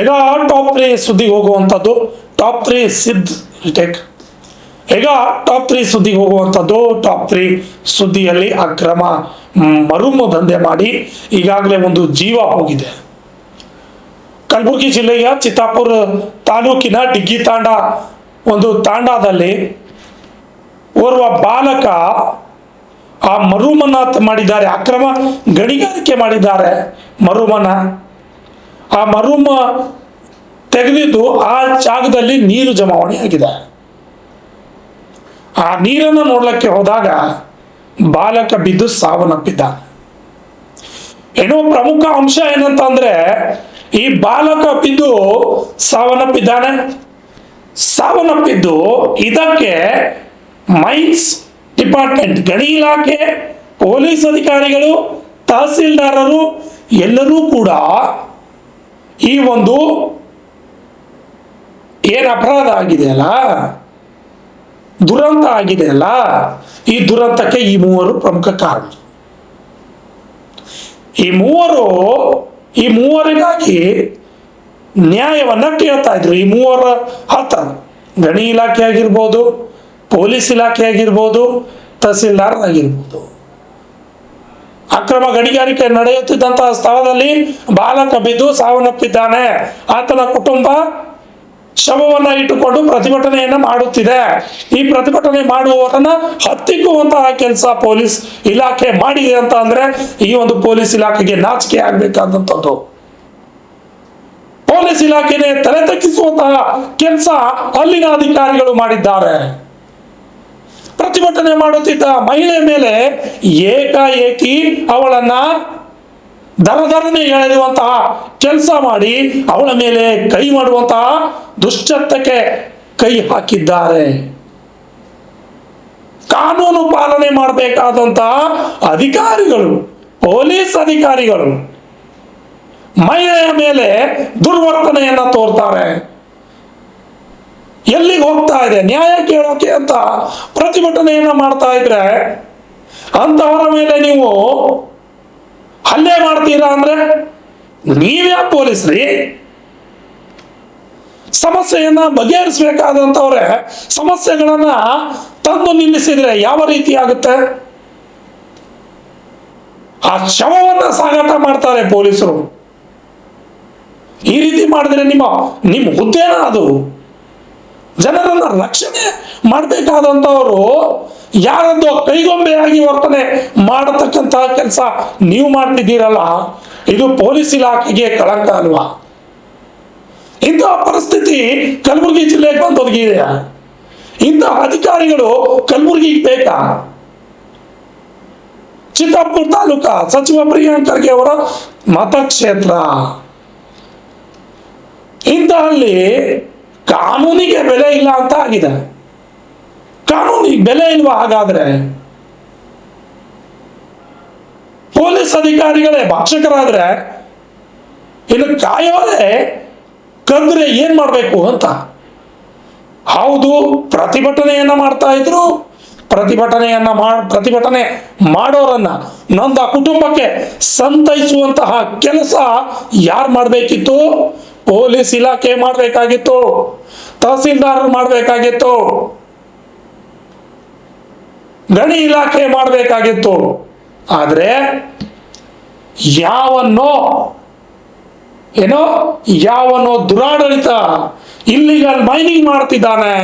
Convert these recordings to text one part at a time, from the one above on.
ಈಗ ಟಾಪ್ 3 ಸುದ್ದಿಗೆ ಹೋಗುವಂಥದ್ದು. ಟಾಪ್ 3 ಸಿದ್ಧ ಟೇಕ್. ಈಗ ಟಾಪ್ 3 ಸುದ್ದಿಗೆ ಹೋಗುವಂಥದ್ದು. ಟಾಪ್ 3 ಸುದ್ದಿಯಲ್ಲಿ ಅಕ್ರಮ ಮರುಮು ದಂಧೆ ಮಾಡಿ ಈಗಾಗಲೇ ಒಂದು ಜೀವ ಹೋಗಿದೆ. ಕಲಬುರಗಿ ಜಿಲ್ಲೆಯ ಚಿತ್ತಾಪುರ ತಾಲೂಕಿನ ಡಿಗ್ಗಿ ತಾಂಡ ಒಂದು ತಾಂಡಾದಲ್ಲಿ ಓರ್ವ ಬಾಲಕ ಆ ಮರುಮನ ಮಾಡಿದ್ದಾರೆ. ಅಕ್ರಮ ಗಣಿಗಾರಿಕೆ ಮಾಡಿದ್ದಾರೆ. ಮರುಮನ ಆ ಮರುಮ ತೆಗೆದಿದ್ದು ಆ ಜಾಗದಲ್ಲಿ ನೀರು ಜಮಾವಣೆ ಆಗಿದೆ. ಆ ನೀರನ್ನು ನೋಡ್ಲಿಕ್ಕೆ ಹೋದಾಗ ಬಾಲಕ ಬಿದ್ದು ಸಾವನ್ನಪ್ಪಿದ್ದ. ಏನೋ ಪ್ರಮುಖ ಅಂಶ ಏನಂತಂದ್ರೆ ಈ ಬಾಲಕ ಬಿದ್ದು ಸಾವನ್ನಪ್ಪಿದ್ದಾನೆ. ಸಾವನ್ನಪ್ಪಿದ್ದು ಇದಕ್ಕೆ ಮೈನ್ಸ್ ಡಿಪಾರ್ಟ್ಮೆಂಟ್, ಗಣಿ ಇಲಾಖೆ, ಪೊಲೀಸ್ ಅಧಿಕಾರಿಗಳು, ತಹಸೀಲ್ದಾರರು ಎಲ್ಲರೂ ಕೂಡ ಈ ಒಂದು ಏನು ಅಪರಾಧ ಆಗಿದೆಯಲ್ಲ, ದುರಂತ ಆಗಿದೆಯಲ್ಲ, ಈ ದುರಂತಕ್ಕೆ ಈ ಮೂವರು ಪ್ರಮುಖ ಕಾರಣ. ಈ ಮೂವರಿಗಾಗಿ ನ್ಯಾಯವನ್ನ ಕೇಳ್ತಾ ಇದ್ರು. ಈ ಮೂವರ ಹತ್ರ ಗಣಿ ಇಲಾಖೆ ಆಗಿರ್ಬೋದು, ಪೊಲೀಸ್ ಇಲಾಖೆ ಆಗಿರ್ಬೋದು, ತಹಸೀಲ್ದಾರ್ ಆಗಿರ್ಬೋದು. ಅಕ್ರಮ ಗಣಿಗಾರಿಕೆ ನಡೆಯುತ್ತಿದ್ದಂತಹ ಸ್ಥಳದಲ್ಲಿ ಬಾಲಕ ಬಿದ್ದು ಸಾವನ್ನಪ್ಪಿದ್ದಾನೆ. ಆತನ ಕುಟುಂಬ ಶವವನ್ನ ಇಟ್ಟುಕೊಂಡು ಪ್ರತಿಭಟನೆಯನ್ನ ಮಾಡುತ್ತಿದೆ. ಈ ಪ್ರತಿಭಟನೆ ಮಾಡುವವರನ್ನ ಹತ್ತಿಕ್ಕುವಂತಹ ಕೆಲಸ ಪೊಲೀಸ್ ಇಲಾಖೆ ಮಾಡಿದೆ ಅಂತ ಅಂದ್ರೆ ಈ ಒಂದು ಪೊಲೀಸ್ ಇಲಾಖೆಗೆ ನಾಚಿಕೆ ಆಗ್ಬೇಕಾದಂಥದ್ದು. ಪೊಲೀಸ್ ಇಲಾಖೆನೇ ತಲೆ ತಗ್ಗಿಸುವಂತಹ ಕೆಲಸ ಅಲ್ಲಿನ ಅಧಿಕಾರಿಗಳು ಮಾಡಿದ್ದಾರೆ. ಪ್ರತಿಭಟನೆ ಮಾಡುತ್ತಿದ್ದ ಮಹಿಳೆ ಮೇಲೆ ಏಕಾಏಕಿ ಅವಳನ್ನ ದರದರನೆ ಎಳೆಯುವಂತಹ ಕೆಲಸ ಮಾಡಿ ಅವಳ ಮೇಲೆ ಕೈ ಮಾಡುವಂತಹ ದುಶ್ಚಟಕ್ಕೆ ಕೈ ಹಾಕಿದ್ದಾರೆ. ಕಾನೂನು ಪಾಲನೆ ಮಾಡಬೇಕಾದಂತಹ ಅಧಿಕಾರಿಗಳು, ಪೊಲೀಸ್ ಅಧಿಕಾರಿಗಳು ಮಹಿಳೆಯ ಮೇಲೆ ದುರ್ವರ್ತನೆಯನ್ನ ತೋರ್ತಾರೆ. ಎಲ್ಲಿಗೆ ಹೋಗ್ತಾ ಇದೆ ನ್ಯಾಯ ಕೇಳೋಕೆ ಅಂತ ಪ್ರತಿಭಟನೆಯನ್ನ ಮಾಡ್ತಾ ಇದ್ರೆ ಅಂತವರ ಮೇಲೆ ನೀವು ಹಲ್ಲೆ ಮಾಡ್ತೀರಾ ಅಂದ್ರೆ ನೀವ್ಯಾ ಪೊಲೀಸ್ರಿ? ಸಮಸ್ಯೆಯನ್ನ ಬಗೆಹರಿಸಬೇಕಾದಂತವ್ರೆ ಸಮಸ್ಯೆಗಳನ್ನ ತಂದು ನಿಲ್ಲಿಸಿದ್ರೆ ಯಾವ ರೀತಿ ಆಗುತ್ತೆ? ಆ ಶವವನ್ನ ಸಾಗಾಟ ಮಾಡ್ತಾರೆ ಪೊಲೀಸರು. ಈ ರೀತಿ ಮಾಡಿದ್ರೆ ನಿಮ್ಮ ಹುದ್ದೆನ ಅದು. ಜನರನ್ನ ರಕ್ಷಣೆ ಮಾಡಬೇಕಾದಂಥವರು ಯಾರದ್ದೋ ಕೈಗೊಂಬೆಯಾಗಿ ವರ್ತನೆ ಮಾಡತಕ್ಕಂತಹ ಕೆಲಸ ನೀವು ಮಾಡ್ತಿದ್ದೀರಲ್ಲ, ಇದು ಪೊಲೀಸ್ ಇಲಾಖೆಗೆ ಕಳಂಕ ಅಲ್ವಾ? ಇಂತಹ ಪರಿಸ್ಥಿತಿ ಕಲಬುರಗಿ ಜಿಲ್ಲೆಗೆ ಬಂದೊದಗಿದೆ. ಇಂತಹ ಅಧಿಕಾರಿಗಳು ಕಲಬುರಗಿಗೆ ಬೇಕಾ? ಚಿತ್ತಾಪುರ ತಾಲೂಕಾ ಸಚಿವ ಪ್ರಿಯಾಂಕ್ ಖರ್ಗೆ ಅವರ ಮತಕ್ಷೇತ್ರ. ಇಂತಹಲ್ಲಿ ಕಾನೂನಿಗೆ ಬೆಲೆ ಇಲ್ಲ ಅಂತ ಆಗಿದೆ. ಕಾನೂನಿಗೆ ಬೆಲೆ ಇಲ್ವಾ? ಹಾಗಾದ್ರೆ ಪೊಲೀಸ್ ಅಧಿಕಾರಿಗಳೇ ಭಕ್ಷಕರಾದ್ರೆ ಇನ್ನು ಕಾಯೋರೆ ಕದ್ರೆ ಏನ್ ಮಾಡ್ಬೇಕು ಅಂತ. ಹೌದು, ಪ್ರತಿಭಟನೆಯನ್ನ ಮಾಡ್ತಾ ಇದ್ರು. ಪ್ರತಿಭಟನೆ ಮಾಡೋರನ್ನ ನೊಂದ ಕುಟುಂಬಕ್ಕೆ ಸಂತೈಸುವಂತಹ ಕೆಲಸ ಯಾರು ಮಾಡಬೇಕಿತ್ತು? ಪೊಲೀಸ್ ಇಲಾಖೆ ಮಾಡಬೇಕಾಗಿತ್ತು, ತಹಸೀಲ್ದಾರರು ಮಾಡಬೇಕಾಗಿತ್ತು, ಗಣಿ ಇಲಾಖೆ ಮಾಡಬೇಕಾಗಿತ್ತು. ಆದ್ರೆ ಯಾವನೋ ದುರಾಡಳಿತ ಇಲ್ಲಿಗಲ್ ಮೈನಿಂಗ್ ಮಾಡ್ತಿದ್ದಾನೆ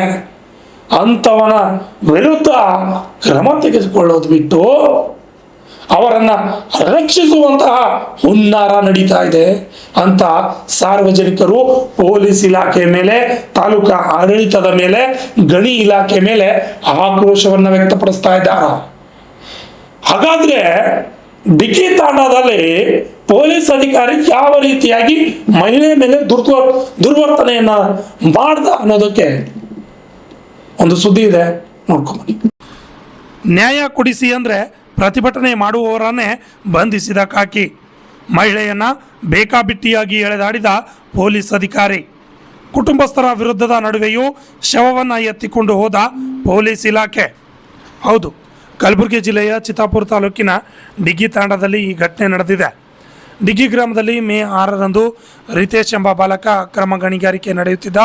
ಅಂತವನ ವಿರುದ್ಧ ಕ್ರಮ ತೆಗೆದುಕೊಳ್ಳೋದು ಬಿಟ್ಟು ಅವರನ್ನ ರಕ್ಷಿಸುವಂತಹ ಹುನ್ನಾರ ನಡೀತಾ ಇದೆ ಅಂತ ಸಾರ್ವಜನಿಕರು ಪೊಲೀಸ್ ಇಲಾಖೆ ಮೇಲೆ, ತಾಲೂಕಾ ಆಡಳಿತದ ಮೇಲೆ, ಗಣಿ ಇಲಾಖೆ ಮೇಲೆ ಆಕ್ರೋಶವನ್ನ ವ್ಯಕ್ತಪಡಿಸ್ತಾ ಇದ್ದಾರೆ. ಹಾಗಾದ್ರೆ ಡಿಗ್ಗಿ ತಾಂಡಾದಲ್ಲಿ ಪೊಲೀಸ್ ಅಧಿಕಾರಿ ಯಾವ ರೀತಿಯಾಗಿ ಮಹಿಳೆ ಮೇಲೆ ದುರ್ವರ್ತನೆಯನ್ನ ಮಾಡ್ದ ಅನ್ನೋದಕ್ಕೆ ಒಂದು ಸುದ್ದಿ ಇದೆ, ನೋಡ್ಕೊಂಬನ್ನಿ. ನ್ಯಾಯ ಕೊಡಿಸಿ ಅಂದ್ರೆ ಪ್ರತಿಭಟನೆ ಮಾಡುವವರನ್ನೇ ಬಂಧಿಸಿದ ಕಾಕಿ. ಮಹಿಳೆಯನ್ನ ಬೇಕಾಬಿಟ್ಟಿಯಾಗಿ ಎಳೆದಾಡಿದ ಪೊಲೀಸ್ ಅಧಿಕಾರಿ. ಕುಟುಂಬಸ್ಥರ ವಿರುದ್ಧದ ನಡುವೆಯೂ ಶವವನ್ನು ಎತ್ತಿಕೊಂಡು ಹೋದ ಪೊಲೀಸ್ ಇಲಾಖೆ. ಹೌದು, ಕಲಬುರಗಿ ಜಿಲ್ಲೆಯ ಚಿತ್ತಾಪುರ ತಾಲೂಕಿನ ಡಿಗ್ಗಿ ತಾಂಡದಲ್ಲಿ ಈ ಘಟನೆ ನಡೆದಿದೆ. ದಿಗ್ಗಿ ಗ್ರಾಮದಲ್ಲಿ ಮೇ 6ರಂದು ರಿತೇಶ್ ಎಂಬ ಬಾಲಕ ಅಕ್ರಮ ಗಣಿಗಾರಿಕೆ ನಡೆಯುತ್ತಿದ್ದ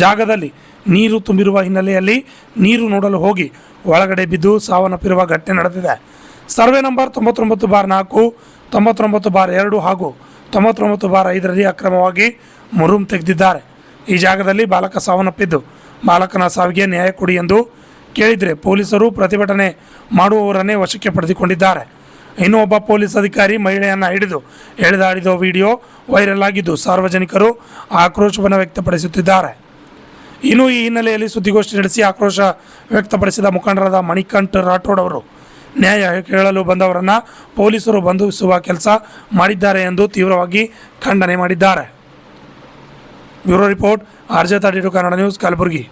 ಜಾಗದಲ್ಲಿ ನೀರು ತುಂಬಿರುವ ಹಿನ್ನೆಲೆಯಲ್ಲಿ ನೀರು ನೋಡಲು ಹೋಗಿ ಒಳಗಡೆ ಬಿದ್ದು ಸಾವನ್ನಪ್ಪಿರುವ ಘಟನೆ ನಡೆದಿದೆ. ಸರ್ವೆ ನಂಬರ್ 99/4, 99/2 ಹಾಗೂ 99/5ರಲ್ಲಿ ಅಕ್ರಮವಾಗಿ ಮುರುಮ್ ತೆಗೆದಿದ್ದಾರೆ. ಈ ಜಾಗದಲ್ಲಿ ಬಾಲಕ ಸಾವನ್ನಪ್ಪಿದ್ದು ಬಾಲಕನ ಸಾವಿಗೆ ನ್ಯಾಯ ಕೊಡಿ ಎಂದು ಕೇಳಿದರೆ ಪೊಲೀಸರು ಪ್ರತಿಭಟನೆ ಮಾಡುವವರನ್ನೇ ವಶಕ್ಕೆ ಪಡೆದುಕೊಂಡಿದ್ದಾರೆ. ಇನ್ನು ಒಬ್ಬ ಪೊಲೀಸ್ ಅಧಿಕಾರಿ ಮಹಿಳೆಯನ್ನು ಹಿಡಿದು ಎಳೆದಾಡಿದ ವಿಡಿಯೋ ವೈರಲ್ ಆಗಿದ್ದು ಸಾರ್ವಜನಿಕರು ಆಕ್ರೋಶವನ್ನು ವ್ಯಕ್ತಪಡಿಸುತ್ತಿದ್ದಾರೆ. ಇನ್ನು ಈ ಹಿನ್ನೆಲೆಯಲ್ಲಿ ಸುದ್ದಿಗೋಷ್ಠಿ ನಡೆಸಿ ಆಕ್ರೋಶ ವ್ಯಕ್ತಪಡಿಸಿದ ಮುಖಂಡರಾದ ಮಣಿಕಂಠ ರಾಠೋಡ್ ಅವರು ನ್ಯಾಯ ಕೇಳಲು ಬಂದವರನ್ನು ಪೊಲೀಸರು ಬಂಧಿಸುವ ಕೆಲಸ ಮಾಡಿದ್ದಾರೆ ಎಂದು ತೀವ್ರವಾಗಿ ಖಂಡನೆ ಮಾಡಿದ್ದಾರೆ. Bureau report, RJ32 Kannada news, Kalaburagi.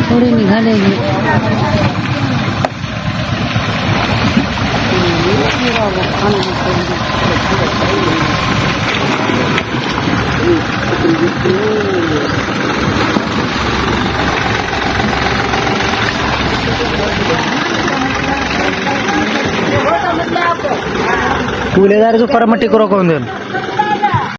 थोडे निघाले ಕೂಲೆದಾರ ಪರಮಟ್ಟಿ ಕೊರಕೊಂದೇನು